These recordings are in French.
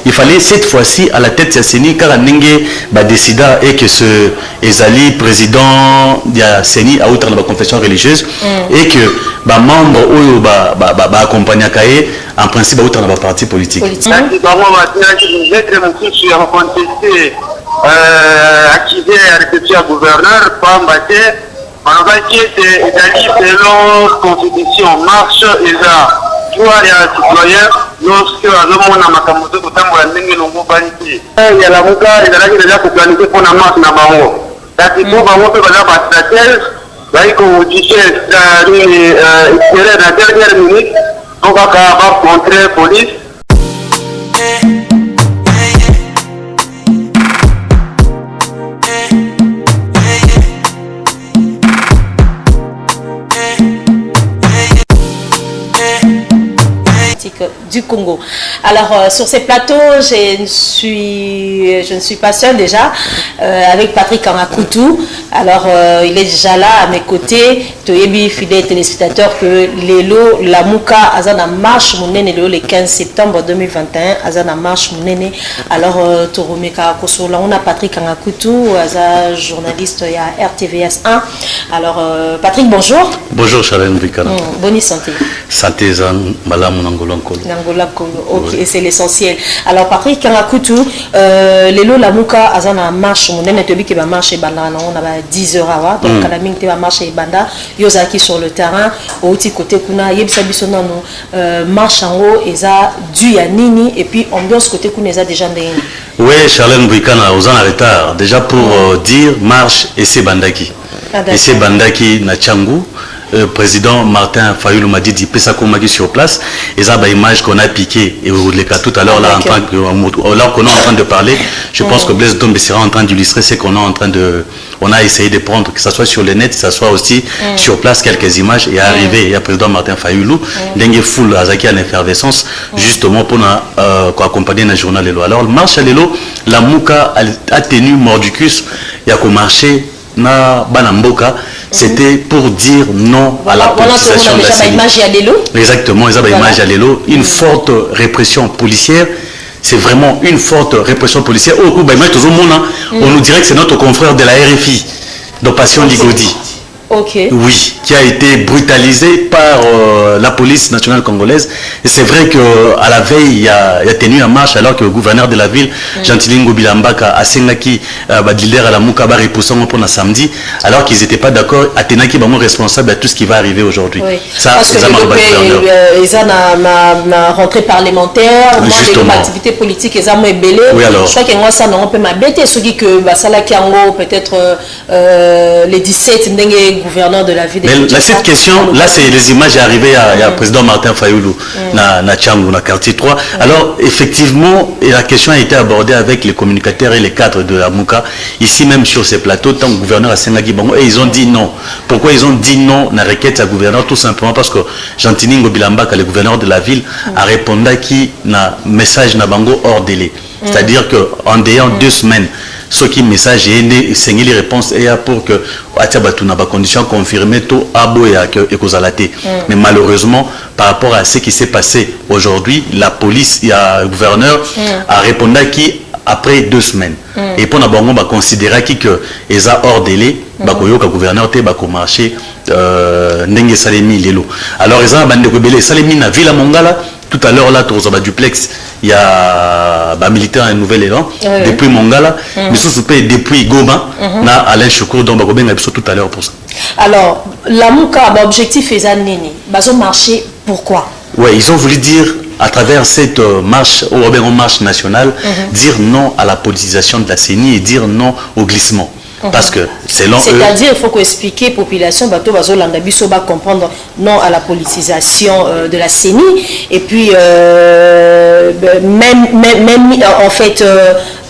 il fallait cette fois-ci à la tête de CENI car Nenge décida et que ce Ezali président de la CENI a outre la confession religieuse et que membre ou accompagné en principe outre la parti politique. Activé à réception gouverneur, selon constitution, marche et là, droit et citoyen, lorsque l'homme n'a pas de il y a la Mouka, il y a déjà planifié pour la marche na bango. La question va monter dans la stratège, là il faut dire la dernière minute, on va contrer la police. Du Congo. Alors sur ces plateaux, je ne suis pas seule déjà avec Patrick Kangakutu. Alors il est déjà là à mes côtés. Toyebi fidèle téléspectateur que Lelo Lamuka Azana marche Mounene le 15 septembre 2021 Azana marche Mounene. Alors Toromeka Kosola on a Patrick Kangakutu, Aza journaliste à RTVS 1. Alors Patrick, bonjour. Bonjour Charlène Bikana. Bonne santé. Santé Zan Malam Nangolan Kolo. Ok, oui. C'est l'essentiel. Alors Patrick Kangakutu, Lelo Lamuka Azana marche Mounene Tobi qui va marcher banda on a 10 heures avant donc à la minute va marcher banda Yozaki sur le terrain au petit côté kuna yebisa biso nano marche en haut eza du ya nini et puis ambiance côté kuna eza déjà ndenge. Oui, Charlène Bouikana aux en retard déjà pour dire marche et c'est bandaki. Et c'est bandaki na Tchangou. Président Martin Fayoulou m'a dit Pessa Komaki sur place et ça bah image qu'on a piqué et vous les cas tout à l'heure là en train que là qu'on est en train de parler je pense que Blaise Dombe sera en train d'illustrer c'est qu'on est en train de on a essayé de prendre que ça soit sur le net que ça soit aussi sur place quelques images et arrivé il y a président Martin Fayoulou dengue full azaki en effervescence justement pour accompagner le journal Lelo. Alors marche à Lelo la Mouka a tenu mordicus il y a qu'au marché na Banamboka c'était pour dire non à la politisation de la CENI. Exactement, ils ont image à Lelo, une forte répression policière. C'est vraiment une forte répression policière. On nous dirait que c'est notre confrère de la RFI, de Passion Ligodi. Okay. Oui, qui a été brutalisé par la police nationale congolaise. Et c'est vrai qu'à la veille, il a tenu en marche alors que le gouverneur de la ville, Jean-Tilingo Bilambaka, a Sengaki, leader à la Moukaba, repoussant pour le samedi, alors qu'ils n'étaient pas d'accord, Athénaki est responsable de tout ce qui va arriver aujourd'hui. Oui. Ça, c'est ça, ils ont rentrée parlementaire, des activités politiques, ils ont ébellé. Oui, alors. Je crois que moi, ça n'a pas m'embêté. Ceux qui, peut-être les 17, gouverneur de la ville. Mais cette question, là, c'est les images arrivées à le président Martin Fayoulou, na Tchangou, na quartier 3. Alors, effectivement, la question a été abordée avec les communicateurs et les cadres de la Mouka, ici même sur ces plateaux, tant que le gouverneur a Sengaki Bango, et ils ont dit non. Pourquoi ils ont dit non na requête à gouverneur? Tout simplement parce que Jean-Tiningo Bilambaka, le gouverneur de la ville, a répondu qu'il na message na Bango hors délai. C'est-à-dire qu'en ayant 2 semaines, ce qui message est les réponses et pour que na ba condition confirmée tout abo et kozalate. Mais malheureusement par rapport à ce qui s'est passé aujourd'hui, la police et le gouverneur a répondu qui après 2 semaines. Et pour nous va considérer que les hors délai bakoyoka gouverneur te bako marché ndenge salemi lelo. Alors ils ont bande rebelle salemi na Villa Mongala. Tout à l'heure là dans un duplex il y a militaire un nouvel élan depuis Mongala mais surtout depuis Goma na Alain Choukou donc bakobenga biso tout à l'heure pour ça. Alors la Mouka objectif est nini bazo marché pourquoi? Ouais, ils ont voulu dire à travers cette marche ou marche nationale dire non à la politisation de la CENI et dire non au glissement. Parce que selon c'est-à-dire il faut qu'expliquer population bateau bazolanda biso ba comprendre non à la politisation de la CENI et puis même en fait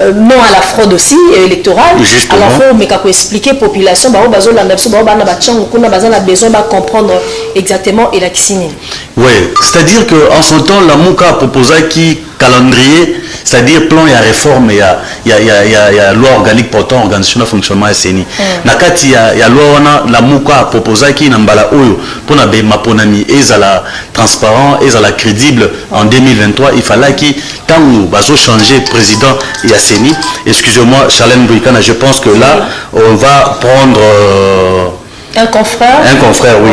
non à la fraude aussi électorale. Justement. Alors faut mais qu'à expliquer population ba bazolanda biso ba na ba tchango kuna bazana besoin ba comprendre exactement et la CENI. Ouais, c'est-à-dire que en son temps la Mouka a proposé qui calendrier c'est-à-dire plan ya réforme ya loi organique portant organisation de fonctionnement SNI na kati ya loi wana la muka proposaki na mbala oyo pona be maponami ezala transparent ezala crédible en 2023 il fallait qui tant bazo changer président ya SNI. Excusez-moi Charlène Bouikana, je pense que là on va prendre un confrère, oui.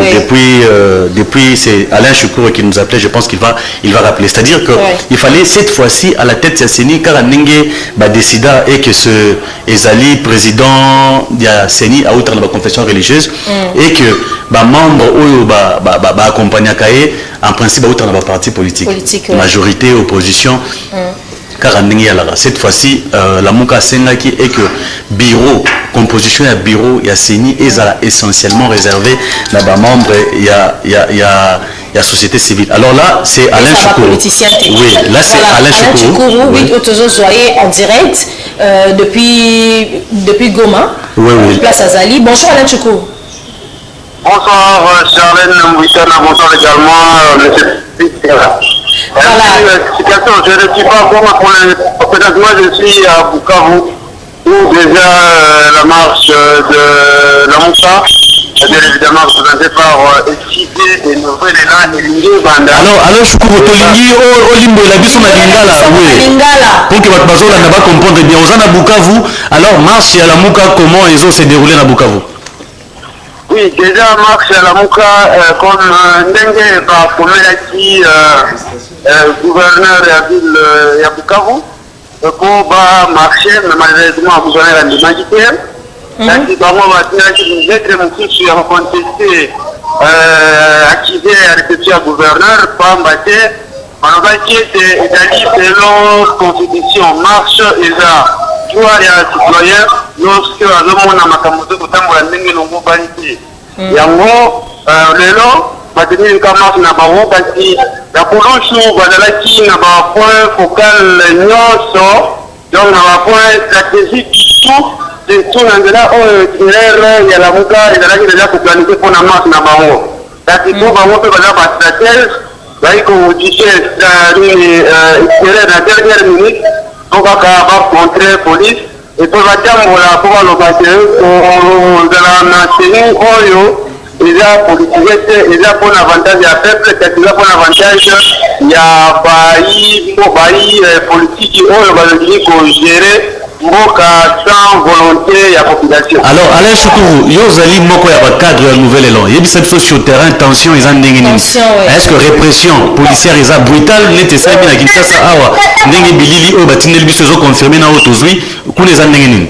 Depuis c'est Alain Choukour qui nous appelait, je pense qu'il va rappeler. C'est-à-dire que il fallait cette fois-ci à la tête de CENI, car Nenge décida et que ce Ezali président de CENI a outre la confession religieuse et que membre ou accompagné en principe outre la parti politique majorité opposition. Car cette fois-ci, la Mouka Sengaki est que bureau, composition et bureau, il y a CENI et essentiellement réservé à des membres, il y a société civile. Alors là, c'est Alain Choukourou. Oui, là c'est Alain Choukourou. Oui, en direct depuis Goma, place Azali. Bonjour Alain Choukourou. Bonsoir Charlène Mbouitana, bonsoir également M. Voilà. Je ne suis pas Goma peut-être moi je suis à Bukavu où déjà la marche de la Moussa bien évidemment représentée par Excidé et Nouvelle Élan et Lingi Banda. Alors Choukourou Tolingi Olimbo la biso na Lingala pour que votre bazola n'a pas comprendre bien aux à Bukavu. Alors marche à la Mouka comment ils ont se déroulé à Bukavu? Oui, déjà marche à la Mouka comme Ndenge par Komelaki gouverneur de la ville de Bukavu pour marcher, mais malheureusement gouverneur a humanitaire. C'est vraiment une lettre qui a contesté activé à réception gouverneur pour embattre. On va dire que selon la constitution marche et là droit ya citoyen lorsque azomona makambo to kotambola ndenge longo banité yango lelo batenir marche na bango kasi la polonchu bazalaki na bapoint focal nyonso donc na bapoint stratégique tout na nzela oyo itinéraire ya lamuka ezalaki deja koplanike mpona marche na bango kasi po bango mpe baza bastratège bali kodise itinéraire na dernière minute po kaka bacontre police epo batambola po baloba te kozala na seni oyo eza politique te eza mpona avantage ya peuple kasi eza mpona avantage ya bayi politiki oyo bazali kogere mboka sans volonté ya population. Alors Alain Choukourou, Yozali moko ya cadre ya Nouvelle Élan. Yebi cette fois sur terrain tension ils ont ndenge nini. Est-ce que répression policière ils a brutale nete ça bien à Kinshasa awa ndenge bilili o batineli biso zo confirmer na otozwi kuna ils ont ndenge nini.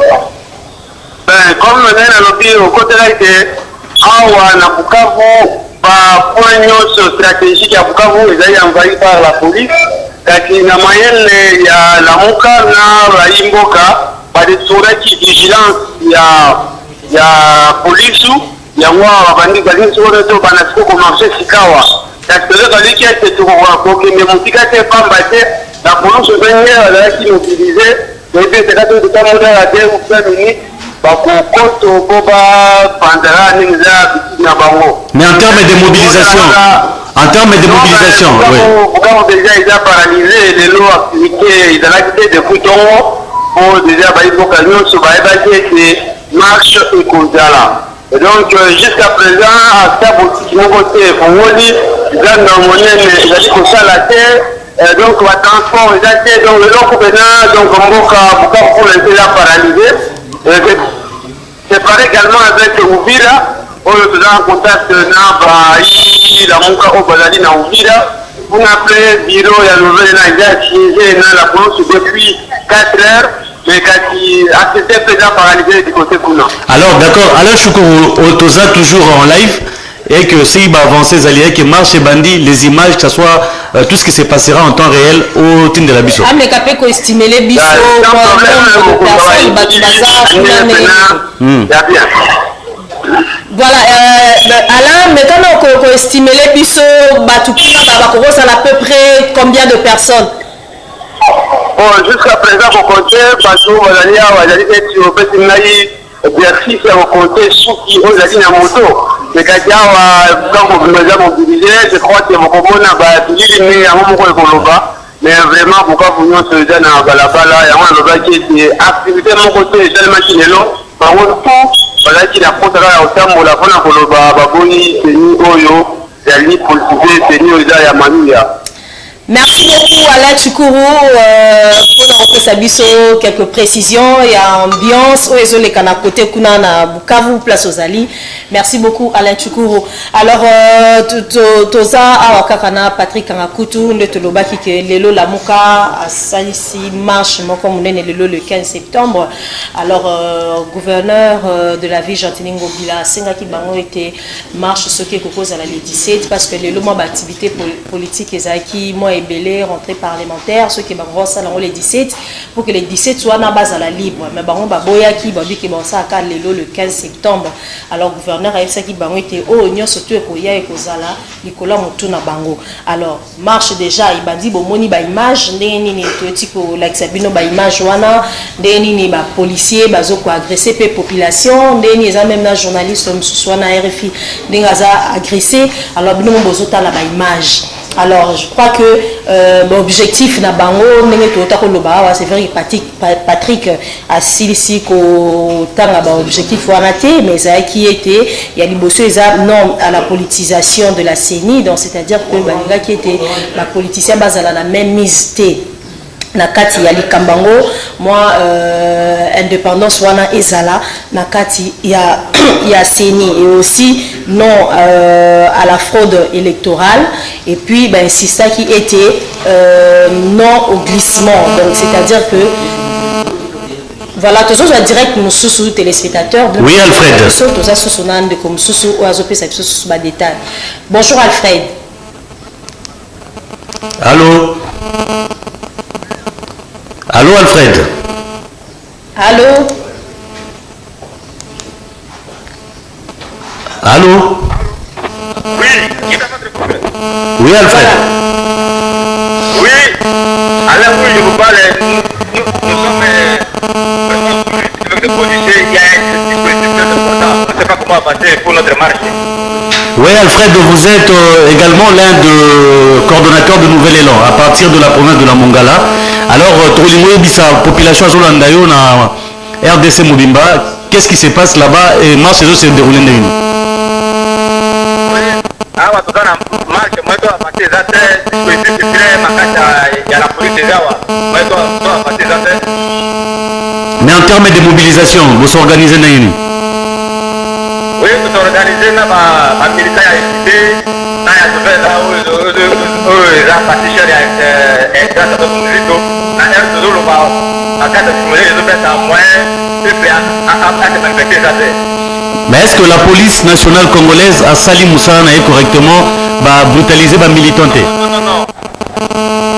Ben comme le nena lobi au côté là que awa na Bukavu ba point nyonso stratégique ya Bukavu ils ont envahi par la police. Kaki na mayele ya Lamuka na Raimboka balisuraki vigilance ya polisi yango babandi bali solo to banasiko ko marché sikawa kasi le baliki ete to ko kende mutika te pamba te la polisi venir la qui mobiliser et puis c'est là tout le monde a des ou 5 minutes bakokoto boba pandara ninza na bango. Mais en termes de mobilisation oui. Pourquoi déjà ils ont paralysé les lots activités, ils ont activité des boutons pour déjà ils ont occasion sur les marches et Kozala. Et donc jusqu'à présent, à ça, qui m'ont voté pour moi, ils ont dans mon ils ont dit que ça la terre, donc on va transport, ils ont été donc le lot maintenant, donc pourquoi pour l'instant ils ont paralysé. C'est pareil également avec Ouvira. On est en contact avec la Mouka au Bazali na Ouvira. On a appelé le bureau et la nouvelle dans la police depuis 4 heures, mais qui a été déjà paralysé du côté Kouna. Alors d'accord, Alain Choukourou, Otoza toujours en live, et que s'il va avancer, Zalier, que marche et bandit, les images, que ce soit tout ce qui se passera en temps réel au team de la Bisso. Ah, mais qu'après qu'on estimait les Bisso, voilà, Alain, maintenant qu'on estime les Bisso, ça a à peu près combien de personnes? Bon, jusqu'à présent, on compte, parce que on va aller être au Pétinaï, exercice, on compte sous qui on a dit à moto. Mais quand vous nous avez mobilisé, je crois que mon commune a dit à mon commune, mais vraiment pourquoi vous nous faisiez dans balabala et on a dit activité mon côté tellement qu'il est long par contre voilà qu'il a posé là au terme la bonne koloba baboni teni oyo ya ni politique teni oyo ya mania. Merci beaucoup Alain Chukuru pour nous quelques précisions. Il y a ambiance où les canaux côté kuna na Bukavu place aux Ali. Merci beaucoup Alain Chukuru. Alors toza awakakana Patrick Kangakutu ne toloba ki ke lelo la muka asali marche moko munene lelo le 15 septembre. Alors gouverneur de la ville Jean-Tiningo Bila senga ki bango était marche ce qui cause à la 17 parce que lelo mo activité politique ezaki moi ébélé rentrée parlementaire ceux qui vont ça dans les 17 pour que les 17 soient na base à la libre mais bango baboya ki babi ki bon ça ka lelo le 15 septembre. Alors gouverneur a ça qui bango était oh nyo surtout ko ya ekozala likola mutu na bango. Alors marche déjà ibandi bomoni ba image ndeni ni totiko like sabino ba image wana ndeni ni ba policier bazo ko agresser pe population ndeni eza même na journaliste soit na RFI ndinga za agressé. Alors bino bozo ta la ba image. Alors je crois que l'objectif na bango c'est vrai que Patrick a silisi ko tanga ba objectif wanaté mais ça qui était il y a liboso non à la politisation de la CENI donc c'est-à-dire que balinga qui était la politicien basala la même mise na kati ya likambango moi indépendance wana ezala na kati ya CENI et aussi non à la fraude électorale et puis ben c'est ça qui était non au glissement donc c'est-à-dire que voilà tout ça direct nous sous téléspectateurs oui Alfred tout ça sous nande comme sous oazope ça sous ba détail. Bonjour Alfred. Allô. Allô Alfred. Allô. Allô. Oui, qui est votre problème? Oui Alfred. Oui, alors oui, je vous parle, nous sommes avec des policiers, il y a un dispositif très important, on ne sait pas comment avancer pour notre marche. Oui Alfred, vous êtes également l'un des coordonnateurs de Nouvel Élan à partir de la province de la Mongala. Alors, Tolimoye Bisa, population Zolandayo na RDC Mobimba, qu'est-ce qui se passe là-bas et marche se déroule dans une? Oui, awa tokana marche mweto apate zate dispositif très makata ya la police zawa mweto apate zate. Mais en termes de mobilisation, vous s'organisez dans une? Oui, nous organisons ma militaire à équité, na ya sauver là où la partie chère est grâce à notre milito, na ya tout le monde, à quatre simuler les autres à moins, et puis à te manifester ça. Mais est-ce que la police nationale congolaise a sali Moussana correctement brutalisé les militants? Non.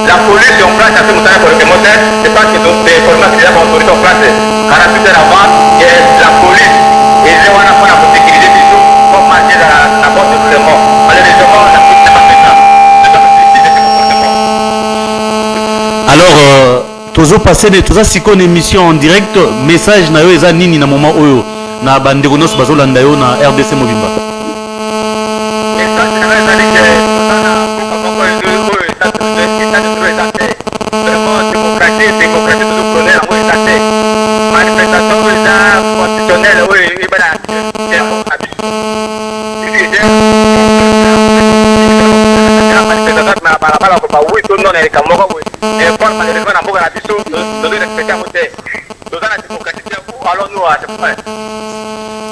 La police est en place à ce Moussana correctement, c'est pas que les formations qui sont autorisées en place, 48 heures avant, la police et les gens qui ont sécurisé les gens vont marcher dans la porte de l'ouverture. Malheureusement, la police n'a pas fait ça. Alors, toujours passé de tout ça, si qu'on émission en direct, message na yo eza nini na moment oyo na bandeko nos bazolanda yo na RDC Mobimba. Message na yo eza que vraiment démocratie tout connaît en état manifestation constitutionnelle oui et voilà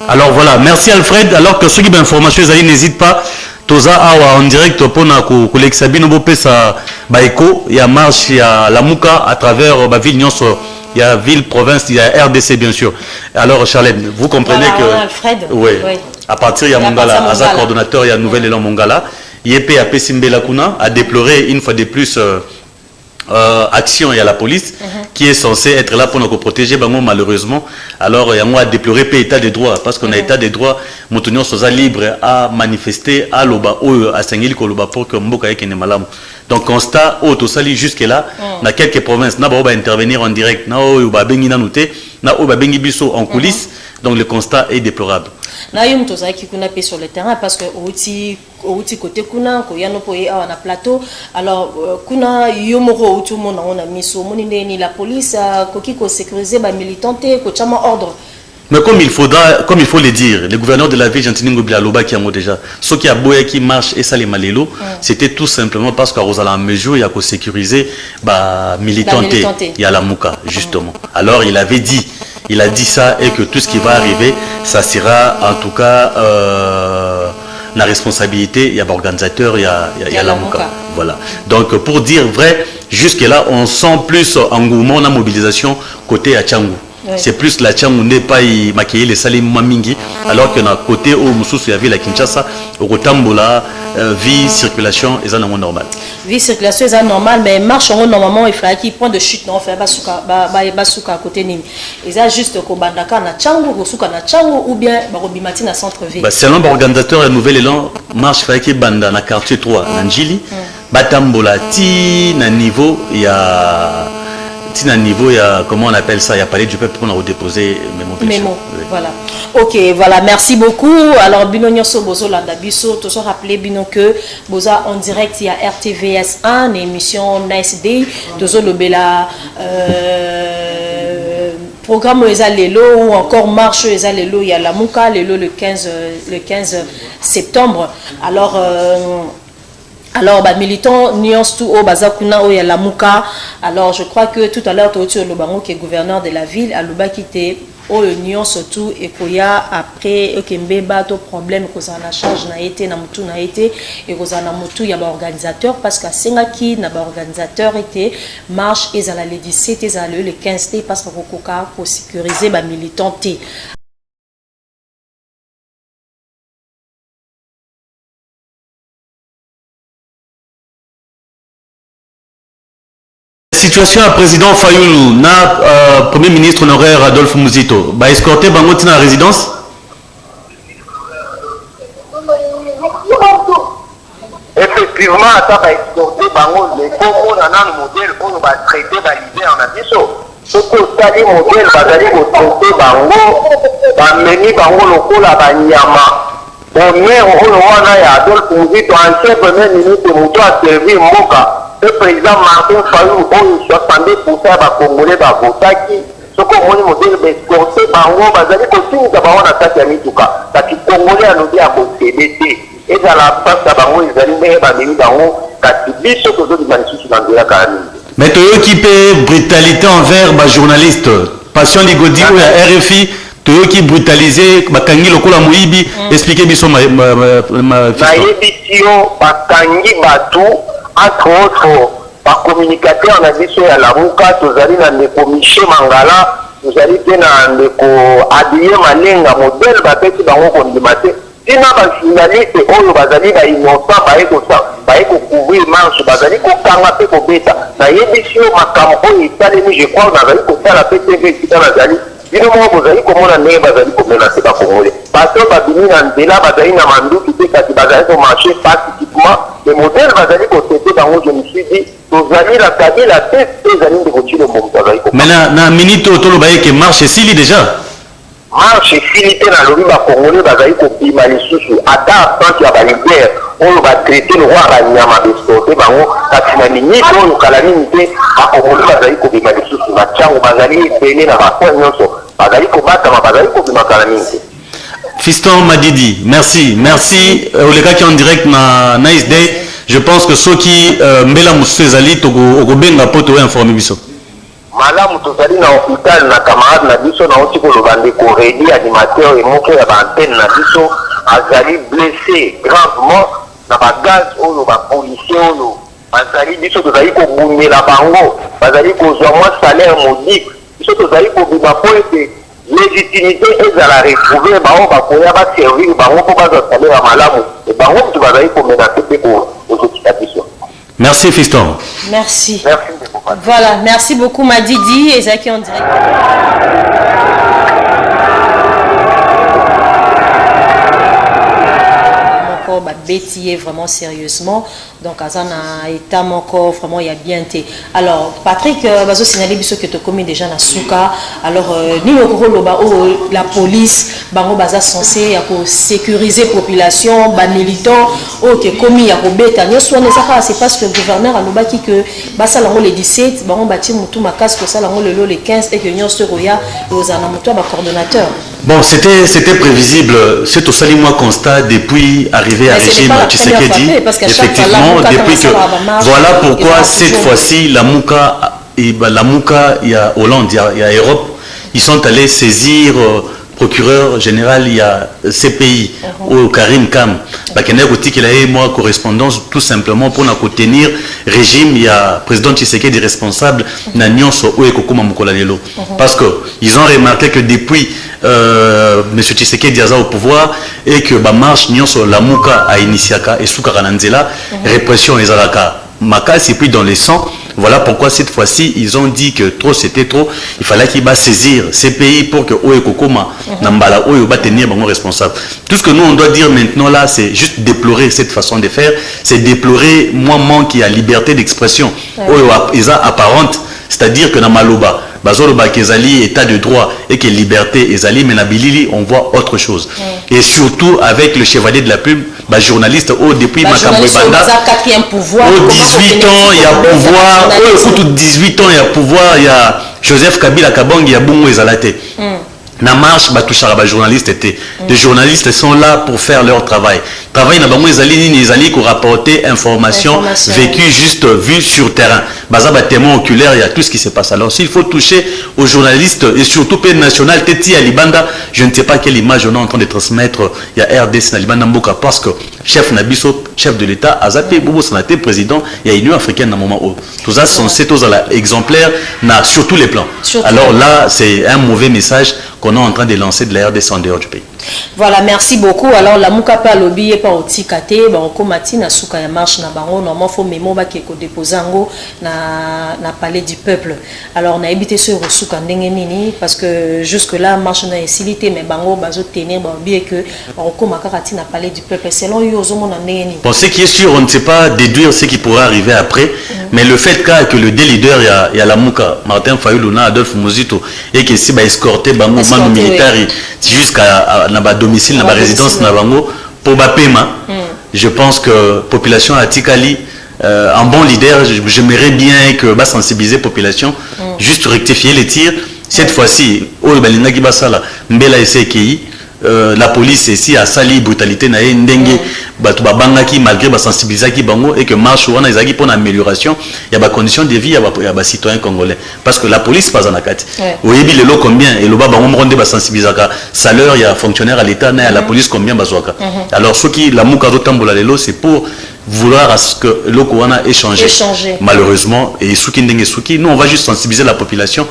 alors voilà, merci Alfred. Alors que ceux qui ont information, n'hésite pas. Toza awa en direct pour na collègue Sabine Bopesa Baeko, il y a marche, il y a la Mouka à travers la ville Nyonso, il y a ville, province, il y a RDC bien sûr. Alors Charlène, vous comprenez voilà, que Alfred, oui. À partir il y a Mongala, à sa coordonnateur, il y a Nouvel Élan Mongala, IEP a Pessimbe Kuna a déploré une fois de plus action, il y a la police qui est censée être là pour nous protéger, malheureusement. Alors, il y a moi à déplorer l'état des droits, parce qu'on a état des droits, nous sommes libres à manifester, à l'oba, à Sengil, pour que Mboka ait malam. Donc, constat, tout ça, jusque-là, dans quelques provinces, on va intervenir en direct, on va bengi biso en coulisses, donc le constat est déplorable. na yo mto zaki kuna pe sur le terrain parce que outi côté kuna ko yano po on a plateau alors kuna yo moko outu mona on a miso moni ni la police ko ki ko sécuriser ba militanté ko chama ordre. Mais comme il faut le dire, le gouverneur de la ville, Gentini Bialoba, qui a mot déjà, ceux qui a boé qui marche et ça les malélo, c'était tout simplement parce qu'à la mesure, il y a qu'à sécuriser, militanté, il y a la mouka, justement. Alors il avait dit, il a dit ça et que tout ce qui va arriver, ça sera en tout cas la responsabilité, il y a l'organisateur, il y a la mouka. Voilà. Donc pour dire vrai, jusque-là, on sent plus engouement, la mobilisation côté Achangou. Ouais. C'est plus la Tchang n'est pas maquillé les salim mamingi alors que d'un côté au Moussous il y avait la Kinshasa au Rotambola vie circulation et ça n'est pas normal. Vie circulation c'est normal mais marche normalement il faut qu'il point de chute non fait basuka à côté nini. Et ça juste ko bandaka na Tchango ko suka na Tchango ou bien ba robimati na centre ville. Selon l'organisateur le nouvel élan marche fait qu'il banda na quartier 3 na Njili batambola ti na niveau il y a à niveau, il y a, comment on appelle ça, il y a parlé du peuple qu'on a redéposé mémo. Oui. Voilà. Ok, voilà, merci beaucoup. Alors, Bino Nyoso Bozo Landabiso, tout ça rappelé Bino que Boza en direct, il y a RTVS 1, émission Nice Day, tout ça le Bella programme Ezalelo ou encore marche Ezalelo, il y a la Mouka, le 15 septembre. Alors, militant nuance tout au Bazakuna, il y a la Mouka. Alors, je crois que tout à l'heure, tu as le Bango qui est gouverneur de la ville, à Luba qui était au nuance tout et qu'il y a après Kembeba tout problème que ça na charge na été na mutu na été et que ça na mutu il y a organisateur parce que Sengaki na organisateur était marche et ça la le 17 et ça le 15 parce que Kokoka pour sécuriser ba militanté. Situation à président Fayoulou, na premier ministre honoraire Adolphe Mouzito, ba escorté bango tina résidence. Effectivement, ça va escorter bango les communes dans le modèle on va traiter ba l'idée en abisso. Ce que ça modèle va aller au traiter bango, ba meni bango lokola ba nyama. Bon mais on wana ya Adolphe Mouzito ancien premier ministre Mouto a servi Moka. Le président Martin Fayou, on 62% des Congolais qui votent. Ce qu'on a modèle d'escorter, on continue d'avoir un attaque à Mituka. Parce que les Congolais ont dit à CDT. Et dans la place, ils ont dit à mais tu as occupé brutalité envers les journalistes. Passion Ligodi ou la RFI, tu as occupé brutalisé, Bakangi Lokola Mouibi, expliquez moi ma entre autres, par communicateur, on a dit sur la Mouka, nous allons dans le Miché Mangala, nous allons dans le Adiyé Malenga, modèle, qui va être condamné. Si nous avons un journaliste, on va aller innocent, va couvrir marche, va aller canapé pour bêta. Dans l'édition, ma campagne, je crois, on a allé pour faire la PTV qui est dans la Zali. Dis-moi, vous allez comment on a allé pour menacer la Congolais. Parce que Babini, Nandela, Bazali, Namandou, qui fait que Bazali au marché pacifiquement. Le modèle va aller côté dans où je me suis dit, vous allez la tailler la tête, les années de voiture au monde. Mais na minute au tolo baye qui marche ici déjà. Marche ici, dans le riba congolais, va aller copier Malisusu. À ta quand il y a la guerre, on va traiter le roi Ranyama de Stoté, bango, katina minute, on nous calamité, à Congolais, va aller copier Malisusu. Machango, va aller béné dans la pointe, va aller combattre, va aller copier ma calamité. Fiston Madidi, merci. Merci aux gars qui sont en direct na Nice Day. Je pense que ceux qui mbela musu ezali togo benga poto informer biso. Malamu tozali na hôpital na camarade na biso na otiko lo bande ko rédi animateur et moke ya antenne na biso azali blessé gravement na ba gaz oyo ba policier oyo azali biso tozali ko bundela bango bazali ko zwa moi salaire modique biso tozali ko bima po ete légitimité est à la retrouver, on va pouvoir servir, on va pouvoir installer à Malamu, et par contre, tu vas aller pour menacer aux occupations. Merci, Fiston. Merci. Merci. Voilà, merci beaucoup, Madidi et Zaki en direct. or bêtier vraiment sérieusement donc azana état encore vraiment il y a bien été alors Patrick bazo signaler biso que tu commis déjà na suka alors ni lokoloba la police bango baza censé pour sécuriser population ba militant o que commis ya kobeta nyoso na saka c'est parce que le gouverneur alobaki que basa lango le 17 bango bati mutu makasi ko sala lango le 15 et que nyoso roya ozana mutu ba coordonnateur. Bon, c'était prévisible. C'est au sali moi constat depuis arrivé à régime Tshisekedi. Effectivement, depuis que voilà pourquoi cette fois-ci la Mouka il y a Hollande, il y a Europe, ils sont allés saisir procureur général, il y a CPI au Karim Kam. Il a eu moi correspondance tout simplement pour nous tenir régime. Il y a président Tshisekedi responsable parce que ils ont remarqué que depuis M. Tshisekedi est au pouvoir et que la marche la Mouka a initié et Soukarananzela répression et Zalaka Makas et puis dans les sangs. Voilà pourquoi cette fois-ci ils ont dit que trop c'était trop. Il fallait qu'il va saisir ces pays pour que Oe Kokoma Nambala Oe va tenir bon responsable. Tout ce que nous on doit dire maintenant là, c'est juste déplorer cette façon de faire. C'est déplorer moi manque à liberté d'expression. Oe isa apparente, c'est-à-dire que dans Maloba, Bazoloba Kezali état de droit et que liberté Ezali Menabilili on voit autre chose. Et surtout avec le chevalier de la plume, journaliste depuis Makambo Banda. Au 18 ans il y a pouvoir. Au 18 ans il y a pouvoir. Il y a Joseph Kabila Kabang, il y a Bungo Ezalate. Na marche batouchara journalistes étaient. Les journalistes sont là pour faire leur travail. Travail na bango ezali pour rapporter information vécue juste vue sur terrain. Baza ba témoin oculaire, il y a tout ce qui se passe. Alors s'il faut toucher aux journalistes et surtout pays national Teti Alibanda, je ne sais pas quelle image on est en train de transmettre. Il y a RDC Alibanda Mboka parce que chef Nabiso, chef de l'État, Azate Bobo Sanate président, il y a Union africaine dans moment où tout ça sont c'est aux exemplaires sur tous les plans. Alors là, c'est un mauvais message qu'on est en train de lancer de la RDC en dehors du pays. Voilà, merci beaucoup. Alors la Mouka pa lobby et pas au tikate, ba okomati na suka ya marche na bango normalement faut mémo ba ke ko déposer ngo na palais du peuple. Alors on a évité ce resuka ndenge nini parce que jusque là marche na facilité mais bango bazo tenir ba bien que okomaka kati na palais du peuple selon yo ozomo na ndenge nini. Bon, ce qui est sûr, on ne sait pas déduire ce qui pourrait arriver après, mais le fait que le deux leaders il y a la Mouka, Martin Fayulu na Adolphe Muzito et que si ba escorter bango manu militaire jusqu'à na domicile, na résidence na bango pour ba paiement. Je pense que population à Tikali un bon leader, j'aimerais bien que ba sensibiliser population, juste rectifier les tirs. Cette fois-ci, au Balinga qui basala, mbela SKI, la police ici a sali brutalité na ndenge batu babangaki malgré ba sensibilisaki bango et que marche wana ezaki pour amélioration il y a ba conditions de vie ya ba citoyens congolais parce que la police pas en akati oyebi lelo combien et loba bango mronde ba sensibilisaka salaire ya fonctionnaire à l'état na la police combien bazwaka alors ce qui la muka zotambola lelo c'est pour vouloir à ce que loko wana échanger malheureusement et souki ndenge souki nous on va juste sensibiliser la population.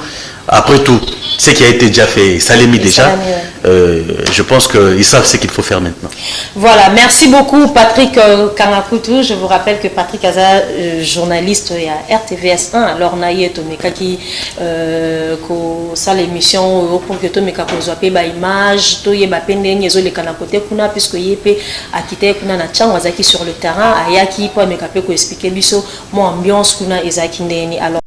Après tout, ce qui a été déjà fait, ça l'est mis déjà. Je pense qu'ils savent ce qu'il faut faire maintenant. Voilà, merci beaucoup Patrick Kangakutu. Je vous rappelle que Patrick Aza, journaliste à RTVS 1, alors Naye Tomeka qui ça l'émission pour que Tomeka kozwape ba image, toye ba pendeng yezo le kanakote kuna puisque yepe akite kuna na changwa zaki sur le terrain, ayaki po meka pe ko expliquer biso mo ambiance kuna ezaki ndeni alors